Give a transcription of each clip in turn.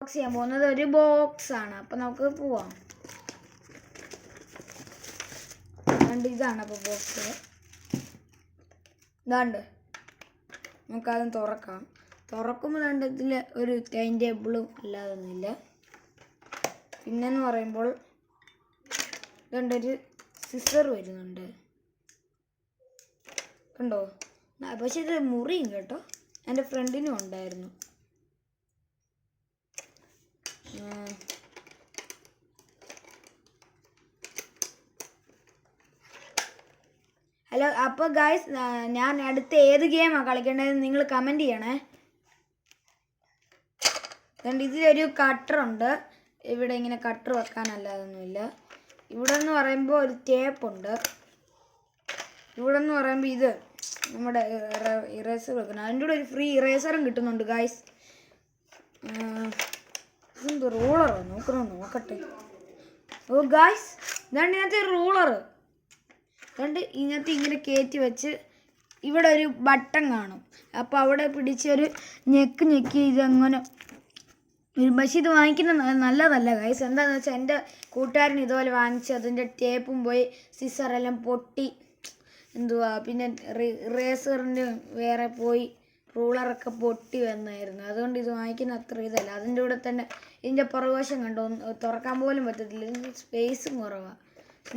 Unbox ചെയ്യാൻ പോകുന്നത് ഒരു ബോക്സ് ആണ്. അപ്പം നമുക്ക് പോവാം. ഇതാണ് അപ്പോൾ ബോക്സ്. ഇതാണ്ട് നമുക്കതും തുറക്കാം. തുറക്കുമ്പോൾ കണ്ട് ഇതിൽ ഒരു ടൈം ടേബിളും അല്ലാതൊന്നുമില്ല. പിന്നെന്ന് പറയുമ്പോൾ ഇതുണ്ടൊരു സിസർ വരുന്നുണ്ട്, കണ്ടോ? പക്ഷെ ഇത് മുറിയും കേട്ടോ. എൻ്റെ ഫ്രണ്ടിനും ഉണ്ടായിരുന്നു. ഹലോ, അപ്പോൾ ഗായ്സ് ഞാൻ അടുത്ത ഏത് ഗെയിമാണ് കളിക്കേണ്ടതെന്ന് നിങ്ങൾ കമൻറ്റ് ചെയ്യണേ. അതുകൊണ്ട് ഇതിലൊരു കട്ടറുണ്ട്. ഇവിടെ ഇങ്ങനെ കട്ടർ വെക്കാനല്ലാതൊന്നുമില്ല. ഇവിടെ എന്ന് പറയുമ്പോൾ ഒരു ടേപ്പുണ്ട്. ഇവിടെ എന്ന് പറയുമ്പോൾ ഇത് നമ്മുടെ ഇറേസർ വെക്കണം. അതിൻ്റെ കൂടെ ഒരു ഫ്രീ ഇറേസറും കിട്ടുന്നുണ്ട് ഗായ്സ്. ഇതെന്ത് റൂളറോ? നോക്കട്ടെ. ഓ ഗായ്സ്, ഇതാണ്ട് ഇതിനകത്ത് റൂളർ. അതുകൊണ്ട് ഇതിനകത്ത് ഇങ്ങനെ കയറ്റി വെച്ച് ഇവിടെ ഒരു ബട്ടൺ കാണും. അപ്പോൾ അവിടെ പിടിച്ചൊരു ഞെക്കി ഇതങ്ങനെ. പക്ഷേ ഇത് വാങ്ങിക്കുന്നത് നല്ലതല്ല ഗൈസ്. എന്താണെന്ന് വെച്ചാൽ എൻ്റെ കൂട്ടുകാരൻ ഇതുപോലെ വാങ്ങിച്ച് അതിൻ്റെ ടേപ്പും പോയി, സിസറെല്ലാം പൊട്ടി, പിന്നെ ഇറേസറിൻ്റെ വേറെ പോയി, റൂളറൊക്കെ പൊട്ടി വന്നായിരുന്നു. അതുകൊണ്ട് ഇത് വാങ്ങിക്കുന്ന അത്ര ഇതല്ല. അതിൻ്റെ കൂടെ തന്നെ ഇതിൻ്റെ പുറകുവശം കണ്ടോ, തുറക്കാൻ പോലും പറ്റത്തില്ല. ഇതിന് സ്പേസും കുറവാണ്.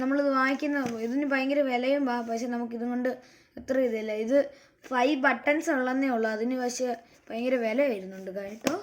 നമ്മളിത് വാങ്ങിക്കുന്ന ഇതിന് ഭയങ്കര വിലയും പക്ഷെ നമുക്കിതും കൊണ്ട് അത്ര ഇതില്ല. ഇത് 5 ബട്ടൺസ് ഉള്ളതേ ഉള്ളൂ. അതിന് പക്ഷേ ഭയങ്കര വില വരുന്നുണ്ട് കേട്ടോ.